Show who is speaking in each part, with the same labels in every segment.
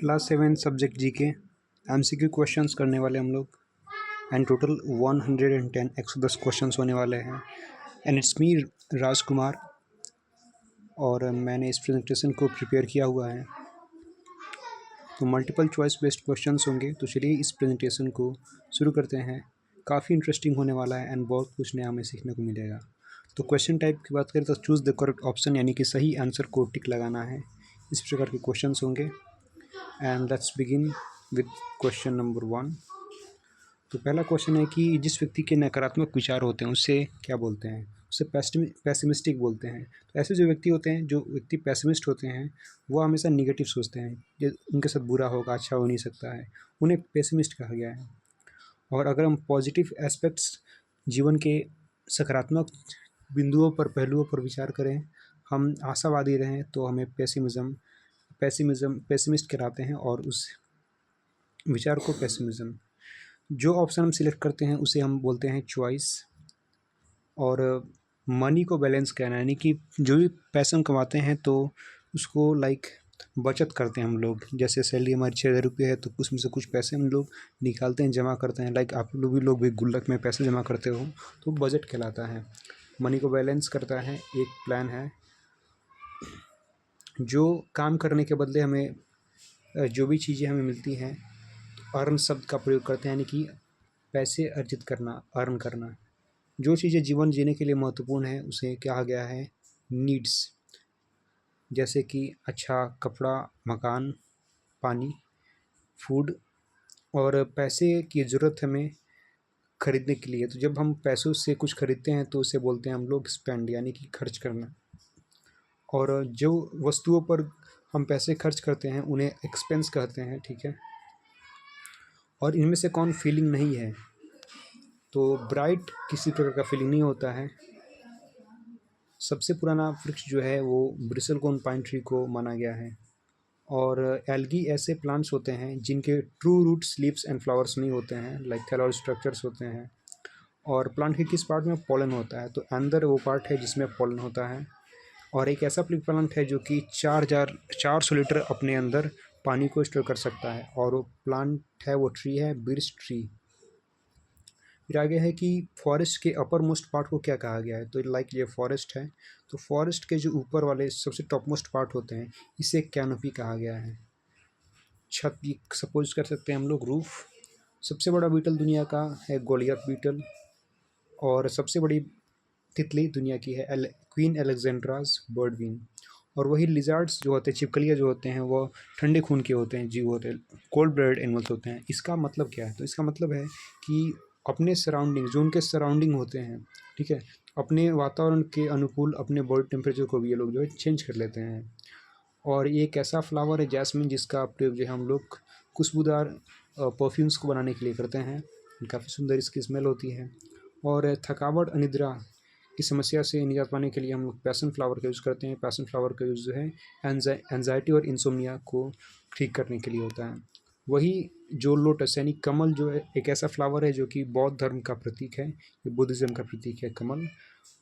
Speaker 1: Class 7 subject GK MCQ questions करने वाले हम लोग एंड टोटल 110 110 क्वेश्चंस होने वाले हैं। एंड इट्स मी राजकुमार और मैंने इस प्रेजेंटेशन को प्रिपेयर किया हुआ है। तो मल्टीपल चॉइस बेस्ड क्वेश्चंस होंगे। तो चलिए इस प्रेजेंटेशन को शुरू करते हैं। काफ़ी इंटरेस्टिंग होने वाला है एंड बहुत कुछ नया हमें सीखने को मिलेगा। तो क्वेश्चन टाइप की बात करें तो चूज़ द करेक्ट ऑप्शन यानी कि सही आंसर को टिक लगाना है। इस प्रकार के क्वेश्चंस होंगे। And let's begin with question number 1। तो पहला क्वेश्चन है कि जिस व्यक्ति के नकारात्मक विचार होते हैं उसे क्या बोलते हैं? उसे पैसिमिस्टिक बोलते हैं। तो ऐसे जो व्यक्ति होते हैं, जो व्यक्ति पैसिमिस्ट होते हैं, वो हमेशा निगेटिव सोचते हैं, ये उनके साथ बुरा होगा, अच्छा हो नहीं सकता है, उन्हें पैसिमिस्ट कहा गया है। और अगर हम पॉजिटिव एस्पेक्ट्स, जीवन के सकारात्मक बिंदुओं पर, पहलुओं पर विचार करें, हम आशावादी रहें, तो हमें पेसिमिस्ट कहलाते हैं और उस विचार को पेसिमिज्म। जो ऑप्शन हम सिलेक्ट करते हैं उसे हम बोलते हैं चॉइस। और मनी को बैलेंस करना यानी कि जो भी पैसे हम कमाते हैं तो उसको बचत करते हैं हम लोग। जैसे सैलरी हमारी 6,000 रुपये है तो उसमें से कुछ पैसे हम लोग निकालते हैं, जमा करते हैं। आप लोग भी गुल्लक में पैसे जमा करते हो तो बजट कहलाता है। मनी को बैलेंस करता है, एक प्लान है। जो काम करने के बदले हमें जो भी चीज़ें हमें मिलती हैं, अर्न शब्द का प्रयोग करते हैं यानी कि पैसे अर्जित करना, अर्न करना। जो चीज़ें जीवन जीने के लिए महत्वपूर्ण है उसे कहा गया है नीड्स। जैसे कि अच्छा कपड़ा, मकान, पानी, फूड। और पैसे की ज़रूरत हमें खरीदने के लिए। तो जब हम पैसों से कुछ खरीदते हैं तो उसे बोलते हैं हम लोग स्पेंड यानी कि खर्च करना। और जो वस्तुओं पर हम पैसे खर्च करते हैं उन्हें एक्सपेंस कहते हैं, ठीक है। और इनमें से कौन फीलिंग नहीं है? तो ब्राइट किसी प्रकार का फीलिंग नहीं होता है। सबसे पुराना वृक्ष जो है वो ब्रिसलकोन पाइन ट्री को माना गया है। और एल्गी ऐसे प्लांट्स होते हैं जिनके true roots, leaves and flowers नहीं होते हैं, थैलॉइड स्ट्रक्चर्स होते हैं। और प्लांट के किस पार्ट में पॉलन होता है? तो अंदर वो पार्ट है जिसमें पॉलन होता है। और एक ऐसा प्लांट है जो कि 400 लीटर अपने अंदर पानी को स्टोर कर सकता है। और वो प्लांट है, वो ट्री है बिर्च ट्री। फिर आगे है कि फॉरेस्ट के अपर मोस्ट पार्ट को क्या कहा गया है? तो ये फॉरेस्ट है, तो फॉरेस्ट के जो ऊपर वाले सबसे टॉप मोस्ट पार्ट होते हैं इसे कैनोपी कहा गया है। छत भी सपोज कर सकते हैं हम लोग, रूफ। सबसे बड़ा बीटल दुनिया का है गोलियत बीटल। और सबसे बड़ी तितली दुनिया की है क्वीन अलेक्जेंड्रास बर्डविन। और वही लिजार्ड्स जो होते हैं, छिपकलियाँ जो होते हैं, वो ठंडे खून के होते हैं, जीव होते हैं, कोल्ड ब्लडेड एनिमल्स होते हैं। इसका मतलब क्या है? तो इसका मतलब है कि अपने सराउंडिंग, जो उनके सराउंडिंग होते हैं, ठीक है, अपने वातावरण के अनुकूल अपने बॉडी टेम्परेचर को भी ये लोग जो है चेंज कर लेते हैं। और ये एक ऐसा फ्लावर है जैस्मिन जिसका प्रयोग जो है हम लोग खुशबूदार परफ्यूम्स को बनाने के लिए करते हैं। काफ़ी सुंदर इसकी स्मेल होती है। और थकावट, अनिद्रा की समस्या से निजात पाने के लिए हम लोग पैसन फ्लावर का यूज़ करते हैं। पैसन फ्लावर का यूज़ जो है एंजाइटी और इंसोम्निया को ठीक करने के लिए होता है। वही जो लोटस यानी कमल जो है एक ऐसा फ्लावर है जो कि बौद्ध धर्म का प्रतीक है, ये बुद्धिज़्म का प्रतीक है कमल।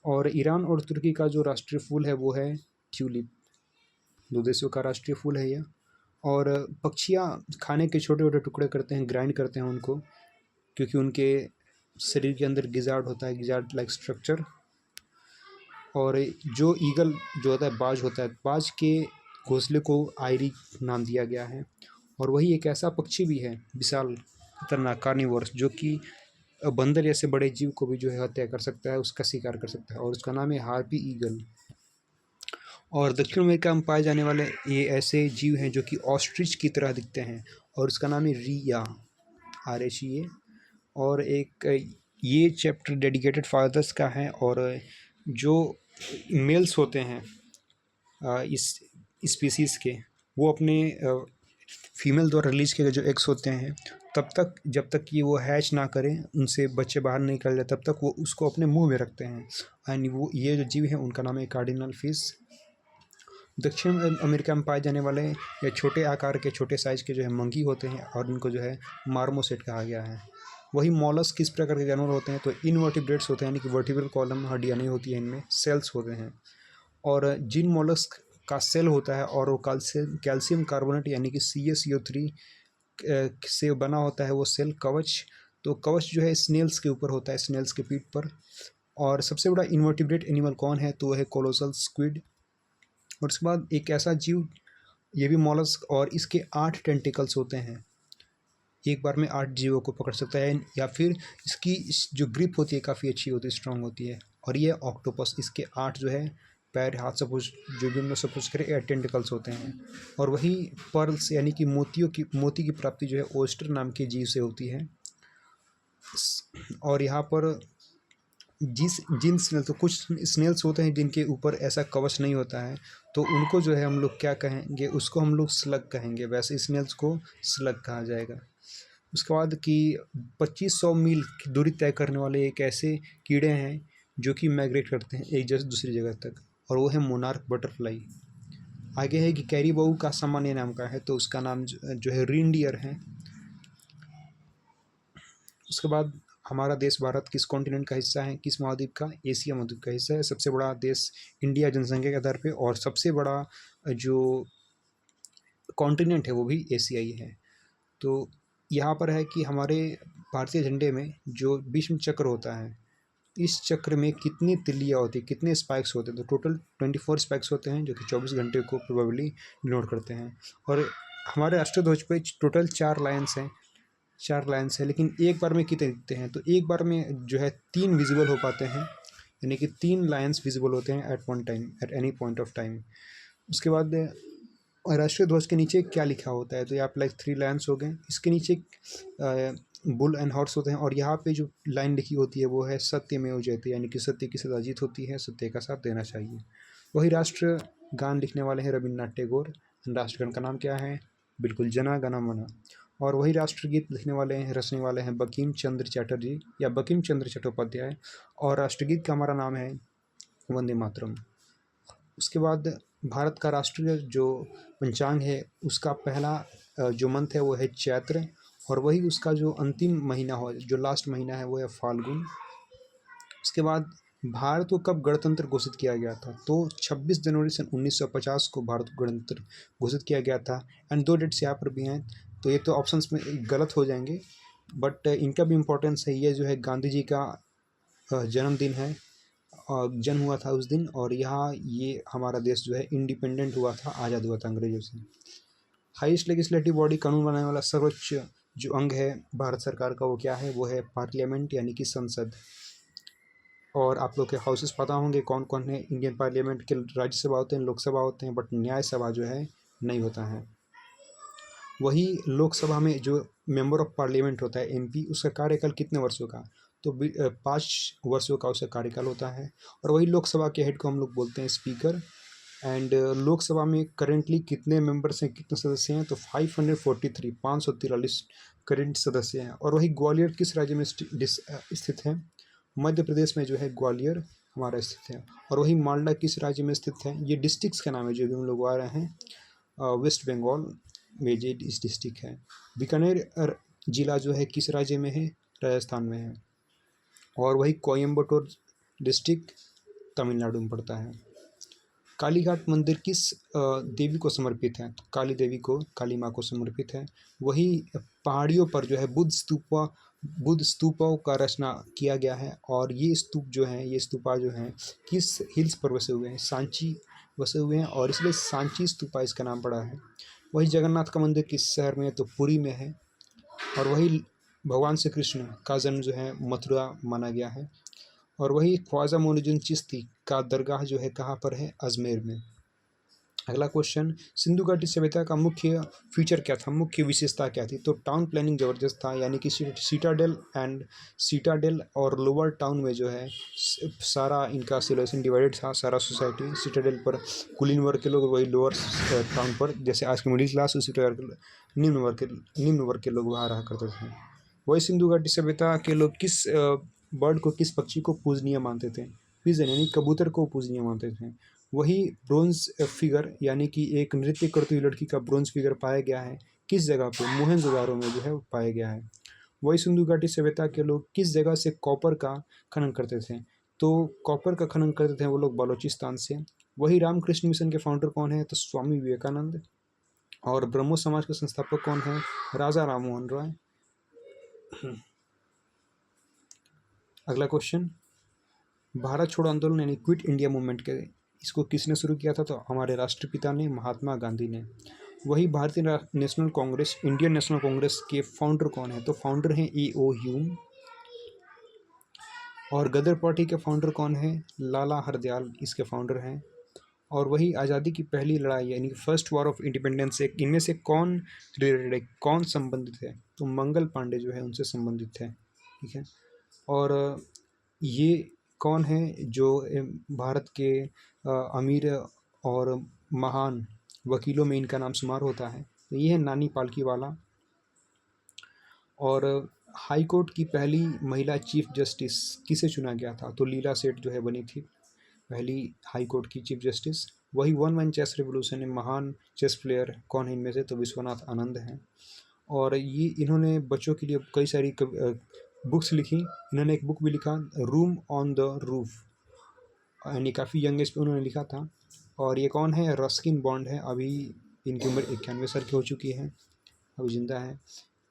Speaker 1: और ईरान और तुर्की का जो राष्ट्रीय फूल है वो है ट्यूलिप। दो देशों का राष्ट्रीय फूल है यह। और पक्षियाँ खाने के छोटे छोटे टुकड़े करते हैं, ग्राइंड करते हैं उनको, क्योंकि उनके शरीर के अंदर गिजार्ड होता है, गिजार्ड लाइक स्ट्रक्चर। और जो ईगल जो होता है, बाज होता है, बाज के घोंसले को आयरी नाम दिया गया है। और वही एक ऐसा पक्षी भी है विशाल खतरनाक कार्निवोरस, जो कि बंदर जैसे बड़े जीव को भी जो है हत्या कर सकता है, उसका शिकार कर सकता है। और उसका नाम है हार्पी ईगल। और दक्षिण अमेरिका में पाए जाने वाले ये ऐसे जीव हैं जो कि ऑस्ट्रिच की तरह दिखते हैं, और उसका नाम है रिया, RHEA। और एक ये चैप्टर डेडिकेटेड फादर्स का है। और जो मेल्स होते हैं इस स्पीसीज़ के, वो अपने फीमेल द्वारा रिलीज किए गए जो एग्स होते हैं तब तक, जब तक कि वो हैच ना करें, उनसे बच्चे बाहर नहीं निकल जाए, तब तक वो उसको अपने मुंह में रखते हैं। एंड वो ये जो जीव है उनका नाम है कार्डिनल फिश। दक्षिण अमेरिका में पाए जाने वाले या छोटे आकार के, छोटे साइज़ के जो है मंकी होते हैं, और इनको जो है मार्मोसेट कहा गया है। वही मॉलस्क किस प्रकार के जानवर होते हैं? तो इनवर्टिब्रेट्स होते हैं, यानी कि वर्टिब्रल कॉलम, हड्डियाँ नहीं होती हैं इनमें, सेल्स होते हैं। और जिन मॉलस्क का सेल होता है और वो कैल्शियम कार्बोनेट यानी कि CaCO3 से बना होता है वो सेल कवच। तो कवच जो है स्नेल्स के ऊपर होता है, स्नेल्स के पीठ पर। और सबसे बड़ा इन्वर्टिब्रेट एनिमल कौन है, तो वो है कोलोसल स्क्विड। और उसके बाद एक ऐसा जीव, ये भी मॉलस्क, और इसके 8 टेंटिकल्स होते हैं, एक बार में 8 जीवों को पकड़ सकता है। या फिर इसकी जो ग्रिप होती है काफ़ी अच्छी होती है, स्ट्रांग होती है। और ये ऑक्टोपस, इसके 8 जो है पैर, हाथ, सपोज जो भी हम लोग सपोज करें 8 टेंटिकल्स होते हैं। और वही पर्ल्स यानी कि मोती की प्राप्ति जो है ओस्टर नाम के जीव से होती है। और यहाँ पर जिन स्नेल, तो कुछ स्नेल्स होते हैं जिनके ऊपर ऐसा कवच नहीं होता है, तो उनको जो है हम लोग क्या कहेंगे, उसको हम लोग स्लग कहेंगे। वैसे स्नेल्स को स्लग कहा जाएगा। उसके बाद कि 2500 मील की दूरी तय करने वाले एक ऐसे कीड़े हैं जो कि माइग्रेट करते हैं एक जगह से दूसरी जगह तक, और वो है मोनार्क बटरफ्लाई। आगे है कि कैरीबाऊ का सामान्य नाम का है, तो उसका नाम जो है रिंडियर है। उसके बाद हमारा देश भारत किस कॉन्टिनेंट का हिस्सा है, किस महाद्वीप का, एशिया महाद्वीप का हिस्सा है। सबसे बड़ा देश इंडिया जनसंख्या के आधार पे, और सबसे बड़ा जो कॉन्टिनेंट है वो भी एशियाई है। तो यहाँ पर है कि हमारे भारतीय झंडे में जो भीष्म चक्र होता है, इस चक्र में कितनी तिल्लियाँ होती है, कितने स्पाइक्स होते हैं, तो टोटल 24 स्पाइक्स होते हैं जो कि 24 घंटे को प्रोबेबली डिनोट करते हैं। और हमारे राष्ट्रध्वज पे टोटल 4 लाइन्स है, लेकिन एक बार में कितने दिखते हैं, तो एक बार में जो है 3 विजिबल हो पाते हैं, यानी कि 3 लाइन्स विजिबल होते हैं at one time, at any point of time. उसके बाद राष्ट्रीय ध्वज के नीचे क्या लिखा होता है, तो यहाँ पर लाइक 3 लाइन्स हो गए। इसके नीचे बुल एंड हॉर्स होते हैं, और यहाँ पे जो लाइन लिखी होती है वो है सत्यमेव जयते, यानी कि सत्य की सदा जीत होती है, सत्य का साथ देना चाहिए। वही राष्ट्र गान लिखने वाले हैं रविन्द्रनाथ टैगोर। राष्ट्रगान का नाम क्या है, बिल्कुल जना गण मन। और वही राष्ट्रगीत लिखने वाले हैं, रचने वाले हैं बंकिम चंद्र चटर्जी या बंकिम चंद्र चट्टोपाध्याय। और राष्ट्रगीत का हमारा नाम है वंदे मातरम। उसके बाद भारत का राष्ट्रीय जो पंचांग है उसका पहला जो मंथ है वो है चैत्र, और वही उसका जो अंतिम महीना हो, जो लास्ट महीना है वो है फाल्गुन। उसके बाद भारत को कब गणतंत्र घोषित किया गया था, तो 26 जनवरी सन 1950 को भारत को गणतंत्र घोषित किया गया था। एंड 2 डेट्स यहाँ पर भी हैं, तो ये तो ऑप्शंस में गलत हो जाएंगे, बट इनका भी इम्पोर्टेंस है। ये जो है गांधी जी का जन्मदिन है, जन्म हुआ था उस दिन, और यहाँ ये हमारा देश जो है इंडिपेंडेंट हुआ था, आज़ाद हुआ था अंग्रेजों से। हाईएस्ट लेजिस्लेटिव बॉडी, कानून बनाने वाला सर्वोच्च जो अंग है भारत सरकार का, वो क्या है, वो है पार्लियामेंट यानी कि संसद। और आप लोग के हाउसेस पता होंगे कौन कौन है इंडियन पार्लियामेंट के, राज्यसभा होते हैं, लोकसभा होते हैं, बट न्यायसभा जो है नहीं होता है। वही लोकसभा में जो मेंबर ऑफ पार्लियामेंट होता है MP, उसका कार्यकाल कितने वर्षों का, तो 5 वर्षों का उसका कार्यकाल होता है। और वही लोकसभा के हेड को हम लोग बोलते हैं स्पीकर। एंड लोकसभा में करेंटली कितने मेंबर्स हैं, कितने सदस्य हैं, तो 543 करेंट सदस्य हैं। और वही ग्वालियर किस राज्य में स्थित है, मध्य प्रदेश में जो है ग्वालियर हमारा स्थित है। और वही मालदा किस राज्य में स्थित है, ये डिस्ट्रिक्ट्स का नाम है जो भी हम लोग आ रहे हैं, वेस्ट बंगाल में ये इस डिस्ट्रिक्ट है। बीकानेर जिला जो है किस राज्य में है, राजस्थान में है। और वही कोयम्बटूर डिस्ट्रिक्ट तमिलनाडु में पड़ता है। कालीघाट मंदिर किस देवी को समर्पित है, तो काली देवी को, काली माँ को समर्पित है। वही पहाड़ियों पर जो है बुद्ध स्तूपों का रचना किया गया है। और ये स्तूप जो हैं, ये स्तूपा जो हैं किस हिल्स पर बसे हुए हैं, सांची बसे हुए हैं, और इसलिए सांची स्तूपा इसका नाम पड़ा है। वही जगन्नाथ का मंदिर किस शहर में है, तो पुरी में है। और वही भगवान श्री कृष्ण का जन्म जो है मथुरा माना गया है। और वही ख्वाजा मोइनुद्दीन चिश्ती का दरगाह जो है कहाँ पर है, अजमेर में। अगला क्वेश्चन, सिंधु घाटी सभ्यता का मुख्य फीचर क्या था, मुख्य विशेषता क्या थी, तो टाउन प्लानिंग ज़बरदस्त था, यानी कि सीटाडेल और लोअर टाउन में जो है सारा इनका सिलेक्शन डिवाइडेड था, सारा सोसाइटी। सीटाडेल पर कुलीन वर्ग के लोग, वही लोअर टाउन पर जैसे आज के मिडिल क्लास, उसी प्रकार निम्न वर्ग के लोग वहाँ रहा करते थे। वही सिंधु घाटी सभ्यता के लोग किस बर्ड को, किस पक्षी को पूजनीय मानते थे, पिजन यानी कबूतर को पूजनीय मानते थे। वही ब्रोंज फिगर यानी कि एक नृत्य करती हुई लड़की का ब्रोंज फिगर पाया गया है किस जगह पे, मोहनजोदारो में जो है वो पाया गया है। वही सिंधु घाटी सभ्यता के लोग किस जगह से कॉपर का खनन करते थे, तो कॉपर का खनन करते थे वो लोग बलूचिस्तान से। वही रामकृष्ण मिशन के फाउंडर कौन है? तो स्वामी विवेकानंद। और ब्रह्मो समाज के संस्थापक कौन है? राजा राममोहन रॉय। अगला क्वेश्चन, भारत छोड़ो आंदोलन यानी क्विट इंडिया मूवमेंट के इसको किसने शुरू किया था? तो हमारे राष्ट्रपिता ने, महात्मा गांधी ने। वही भारतीय national Congress, Indian national Congress के फाउंडर कौन है? तो फाउंडर हैं E.O. ह्यूम। और गदर पार्टी के फाउंडर कौन है? लाला हरदयाल इसके फाउंडर हैं। और वही आज़ादी की पहली लड़ाई यानी फर्स्ट वॉर ऑफ इंडिपेंडेंस से इनमें से कौन रिलेटेड है, कौन संबंधित है? तो मंगल पांडे जो है उनसे संबंधित है। ठीक है। और ये कौन है जो भारत के अमीर और महान वकीलों में इनका नाम शुमार होता है? तो ये है नानी पालकीवाला। और हाई कोर्ट की पहली महिला चीफ जस्टिस किसे चुना गया था? तो लीला सेठ जो है बनी थी पहली हाई कोर्ट की चीफ जस्टिस। वही वन मैन चेस रेवोल्यूशन में महान चेस प्लेयर कौन है इनमें से? तो विश्वनाथ आनंद हैं। और ये इन्होंने बच्चों के लिए कई सारी बुक्स लिखी। इन्होंने एक बुक भी लिखा, रूम ऑन द रूफ, यानी काफ़ी यंग एज पे उन्होंने लिखा था। और ये कौन है? रस्किन बॉन्ड है। अभी इनकी उम्र 91 साल की हो चुकी है, अभी जिंदा है।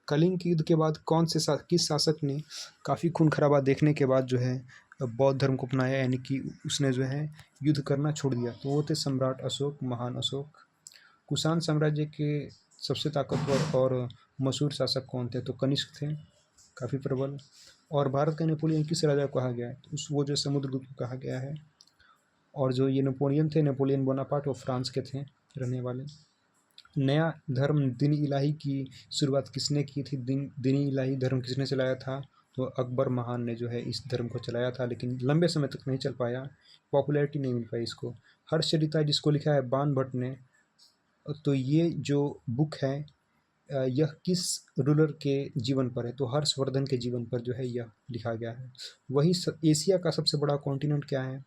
Speaker 1: कलिंग के युद्ध के बाद किस शासक ने काफ़ी खून खराबा देखने के बाद जो है बौद्ध धर्म को अपनाया, यानी कि उसने जो है युद्ध करना छोड़ दिया? तो वो थे सम्राट अशोक, महान अशोक। कुषाण साम्राज्य के सबसे ताकतवर और मशहूर शासक कौन थे? तो कनिष्क थे, काफ़ी प्रबल। और भारत का नेपोलियन किस राजा को कहा गया है? तो वो जो समुद्रगुप्त को कहा गया है। और जो ये नेपोलियन थे, नेपोलियन बोनापार्ट, वो फ्रांस के थे रहने वाले। नया धर्म दीन इलाही की शुरुआत किसने की थी? दीन इलाही धर्म किसने चलाया था? तो अकबर महान ने जो है इस धर्म को चलाया था, लेकिन लंबे समय तक नहीं चल पाया, पॉपुलैरिटी नहीं मिल पाई इसको। हर्षचरिता जिसको लिखा है बाण भट्ट ने, तो ये जो बुक है यह किस रूलर के जीवन पर है? तो हर्षवर्धन के जीवन पर जो है यह लिखा गया है। वही एशिया का सबसे बड़ा कॉन्टिनेंट क्या है?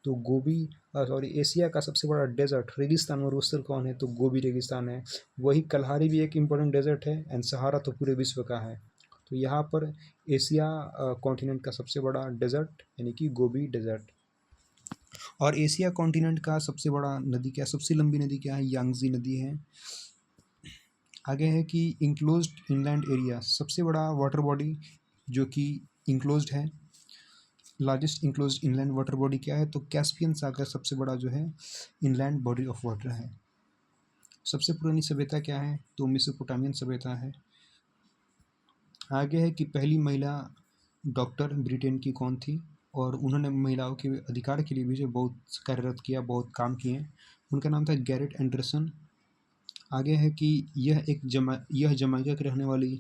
Speaker 1: तो एशिया का सबसे बड़ा डेजर्ट रेगिस्तान मरुस्थल कौन है? तो गोबी रेगिस्तान है। वही कल्हारी भी एक इम्पोर्टेंट डेजर्ट है, एंड सहारा तो पूरे विश्व का है। तो यहाँ पर एशिया कॉन्टिनेंट का सबसे बड़ा डेजर्ट यानी कि गोबी डेजर्ट। और एशिया कॉन्टिनेंट का सबसे बड़ा नदी क्या, सबसे लंबी नदी क्या है? यांगजी नदी है। आगे है कि इंक्लोज्ड इनलैंड एरिया, सबसे बड़ा वाटर बॉडी जो कि इंक्लोज्ड है, largest enclosed inland water body क्या है? तो कैस्पियन सागर सबसे बड़ा जो है इनलैंड बॉडी ऑफ वाटर है। सबसे पुरानी सभ्यता क्या है? तो मेसोपोटामियन सभ्यता है। आगे है कि पहली महिला डॉक्टर ब्रिटेन की कौन थी? और उन्होंने महिलाओं के अधिकार के लिए भी जो बहुत कार्यरत किया, बहुत काम किए। उनका नाम था गैरेट एंडरसन। आगे है कि यह जमाइका की रहने वाली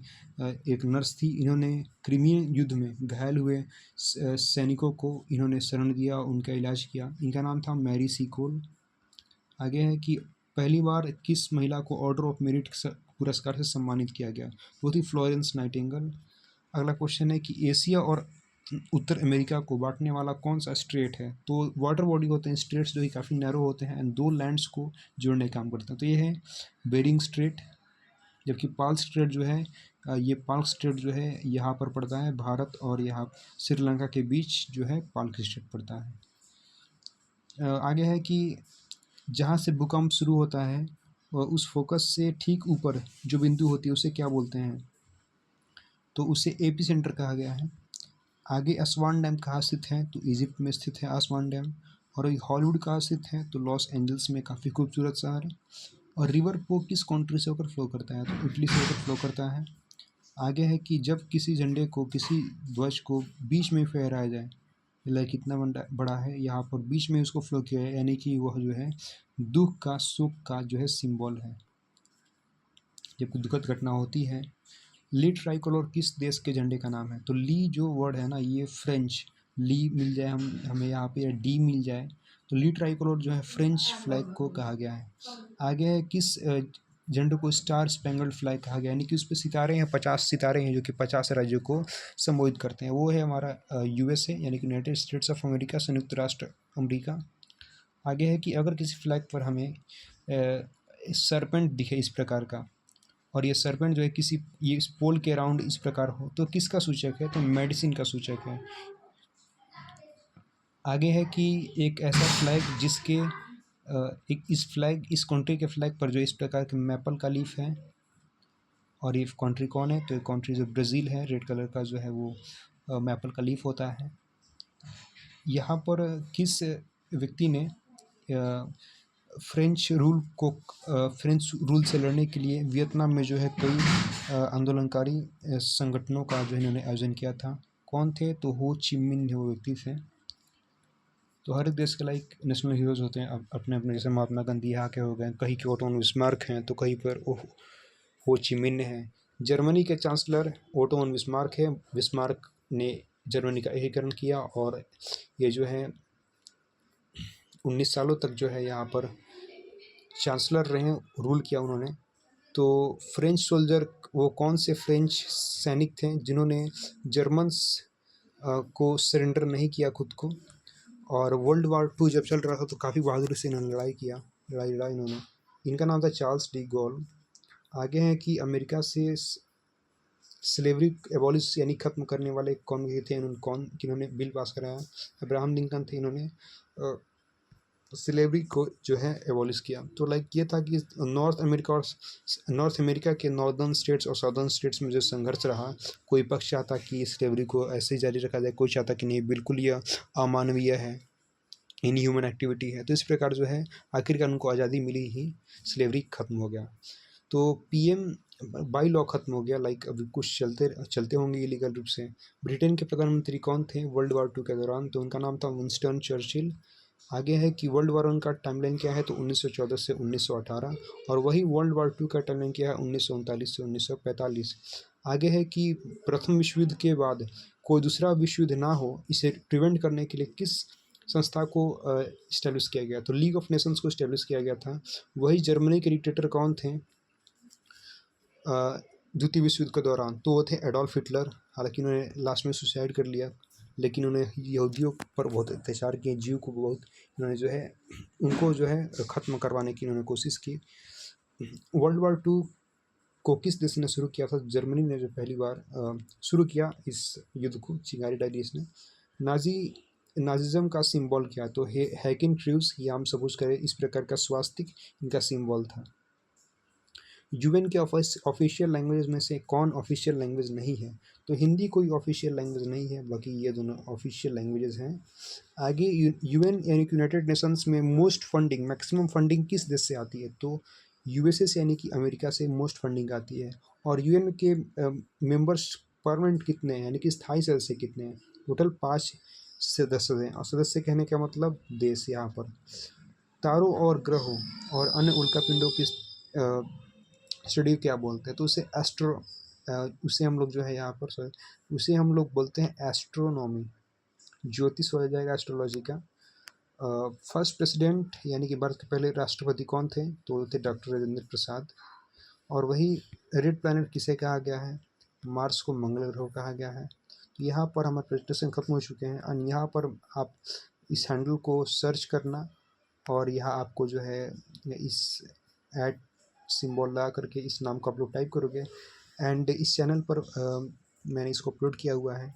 Speaker 1: एक नर्स थी। इन्होंने क्रिमियन युद्ध में घायल हुए सैनिकों को इन्होंने शरण दिया, उनका इलाज किया। इनका नाम था मैरी सीकोल। आगे है कि पहली बार किस महिला को ऑर्डर ऑफ मेरिट पुरस्कार से सम्मानित किया गया? वो थी फ्लोरेंस नाइटिंगेल। अगला क्वेश्चन है कि एशिया और उत्तर अमेरिका को बांटने वाला कौन सा स्ट्रेट है? तो वाटर बॉडी होते हैं स्ट्रेट्स जो कि काफ़ी नैरो होते हैं एंड दो लैंड्स को जोड़ने का काम करते हैं। तो ये है बेरिंग स्ट्रेट, जबकि पाल्क स्ट्रेट जो है ये पाल्क स्ट्रेट जो है यहाँ पर पड़ता है भारत और यहाँ श्रीलंका के बीच जो है पाल्क स्ट्रेट पड़ता है। आगे है कि जहाँ से भूकंप शुरू होता है उस फोकस से ठीक ऊपर जो बिंदु होती है उसे क्या बोलते हैं? तो उसे एपी सेंटर कहा गया है। आगे अस्वान डैम कहाँ स्थित है? तो इजिप्ट में स्थित है अस्वान डैम। और हॉलीवुड कहाँ स्थित है? तो लॉस एंजल्स में, काफ़ी खूबसूरत शहर है। और रिवर पो किस कंट्री से होकर फ्लो करता है? तो इटली से होकर फ्लो करता है। आगे है कि जब किसी झंडे को, किसी ध्वज को बीच में फहराया जाए, लाइक कितना बड़ा है, यहाँ पर बीच में उसको फ्लो किया है, यानी कि वह जो है दुख का, सुख का जो है सिंबल है जब कोई दुखद घटना होती है। ली ट्राइकॉलर किस देश के झंडे का नाम है? तो ली जो वर्ड है ना, ये फ्रेंच, ली मिल जाए हमें यहाँ पे, या डी मिल जाए, तो ली ट्राइकॉलर जो है फ्रेंच फ्लैग को कहा गया है। आगे है किस झंडे को स्टार स्पेंगल्ड फ्लैग कहा गया, यानी कि उस पर सितारे हैं, 50 सितारे हैं जो कि 50 राज्यों को संबोधित करते हैं। वो है हमारा यूएसए यानी कि यूनाइटेड स्टेट्स ऑफ अमेरिका, संयुक्त राष्ट्र अमेरिका। आगे है कि अगर किसी फ्लैग पर हमें सरपेंट दिखे इस प्रकार का, और ये सरपेंट जो है ये इस पोल के अराउंड इस प्रकार हो, तो किसका सूचक है? तो मेडिसिन का सूचक है। आगे है कि एक ऐसा फ्लैग जिसके एक इस कंट्री के फ्लैग पर जो इस प्रकार के मैपल का लीफ है। और ये कंट्री कौन है? तो ये कंट्री जो ब्राज़ील है, रेड कलर का जो है वो मैपल का लीफ होता है। यहाँ पर किस व्यक्ति ने फ्रेंच रूल से लड़ने के लिए वियतनाम में जो है कई आंदोलनकारी संगठनों का जो इन्होंने आयोजन किया था? कौन थे? तो हो ची मिन्ह वो व्यक्ति थे। तो हर एक देश के लाइक नेशनल हीरोज़ होते हैं अपने अपने, जैसे महात्मा गांधी यहाँ के हो गए, कहीं के ओटो वन बिस्मार्क हैं, तो कहीं पर हो ची मिन्ह है। जर्मनी के चांसलर ओटो वन बिस्मार्क है। बिस्मार्क ने जर्मनी का एकीकरण किया और ये जो है 19 सालों तक जो है यहाँ पर चांसलर रहे, रूल किया उन्होंने। तो फ्रेंच सोल्जर, वो कौन से फ्रेंच सैनिक थे जिन्होंने जर्मन्स को सरेंडर नहीं किया खुद को? और वर्ल्ड वार 2 जब चल रहा था तो काफ़ी बहादुरी से इन्होंने लड़ा इन्होंने। इनका नाम था चार्ल्स डी गॉल। आगे है कि अमेरिका से स्लेवरी एबॉलिश यानी ख़त्म करने वाले कौन थे? किन्होंने बिल पास कराया? अब्राहम लिंकन थे। इन्होंने स्लेवरी को जो है एबॉलिश किया। तो लाइक ये था कि नॉर्थ अमेरिका के नॉर्दर्न स्टेट्स और साउदर्न स्टेट्स में जो संघर्ष रहा, कोई पक्ष चाहता कि स्लेवरी को ऐसे ही जारी रखा जाए, कोई चाहता कि नहीं बिल्कुल यह अमानवीय है, इनह्यूमन एक्टिविटी है। तो इस प्रकार जो है आखिरकार उनको आज़ादी मिली ही स्लेवरी ख़त्म हो गया। तो पीएम बाई लॉ ख़त्म हो गया, लाइक अभी कुछ चलते होंगे इलीगल रूप से। ब्रिटेन के प्रधानमंत्री कौन थे वर्ल्ड वार 2 के दौरान? तो उनका नाम था विंस्टन चर्चिल। आगे है कि वर्ल्ड वार 1 का टाइमलाइन क्या है? तो 1914 से 1918। और वही वर्ल्ड वार 2 का टाइमलाइन क्या है? 1939 से 1945। आगे है कि प्रथम विश्व युद्ध के बाद कोई दूसरा विश्व युद्ध ना हो, इसे प्रिवेंट करने के लिए किस संस्था को इस्टेब्लिश किया गया? तो लीग ऑफ नेशंस को इस्टेब्लिश किया गया था। वही जर्मनी के डिक्टेटर कौन थे द्वितीय विश्व युद्ध के दौरान? तो वो थे एडोल्फ हिटलर। हालांकि उन्होंने लास्ट में सुसाइड कर लिया, लेकिन उन्हें यहूदियों पर बहुत अत्याचार किए, जीव को बहुत इन्होंने जो है उनको जो है ख़त्म करवाने की इन्होंने कोशिश की। वर्ल्ड वार 2 को किस देश ने शुरू किया था? जर्मनी ने जो पहली बार शुरू किया इस युद्ध को, चिंगारी डाली इसने। नाजिज्म का सिंबल क्या? तो हैकिन ट्रूस, या हम सपोज करें इस प्रकार का स्वास्तिक इनका सिंबल था। यूएन के ऑफिशियल लैंग्वेज में से कौन ऑफिशियल लैंग्वेज नहीं है? तो हिंदी कोई ऑफिशियल लैंग्वेज नहीं है, बाकी ये दोनों ऑफिशियल लैंग्वेजेस हैं। आगे यूएन यानी कि यूनाइटेड नेशंस में मोस्ट फंडिंग, मैक्सिमम फंडिंग किस देश से आती है? तो यूएसए से यानी कि अमेरिका से मोस्ट फंडिंग आती है। और यूएन के मेंबर्स परमानेंट कितने हैं यानी कि स्थायी सदस्य कितने हैं? टोटल 5 सदस्य हैं। और सदस्य कहने का मतलब देश। यहाँ पर तारों और ग्रहों और अन्य उल्कापिंडों की स्टडी क्या बोलते हैं? तो उसे हम लोग जो है यहाँ पर उसे हम लोग बोलते हैं एस्ट्रोनॉमी। ज्योतिष हो जाएगा एस्ट्रोलॉजी का। फर्स्ट प्रेसिडेंट यानी कि भारत के पहले राष्ट्रपति कौन थे? तो थे डॉक्टर राजेंद्र प्रसाद। और वही रेड प्लैनेट किसे कहा गया है? मार्स को मंगल ग्रह कहा गया है। तो यहाँ पर हमारे प्रेजेंटेशन खत्म हो चुके हैं। और यहाँ पर आप इस हैंडल को सर्च करना और यहाँ आपको जो है इस ऐड सिंबल लगा करके इस नाम को आप लोग टाइप करोगे। एंड इस चैनल पर मैंने इसको अपलोड किया हुआ है।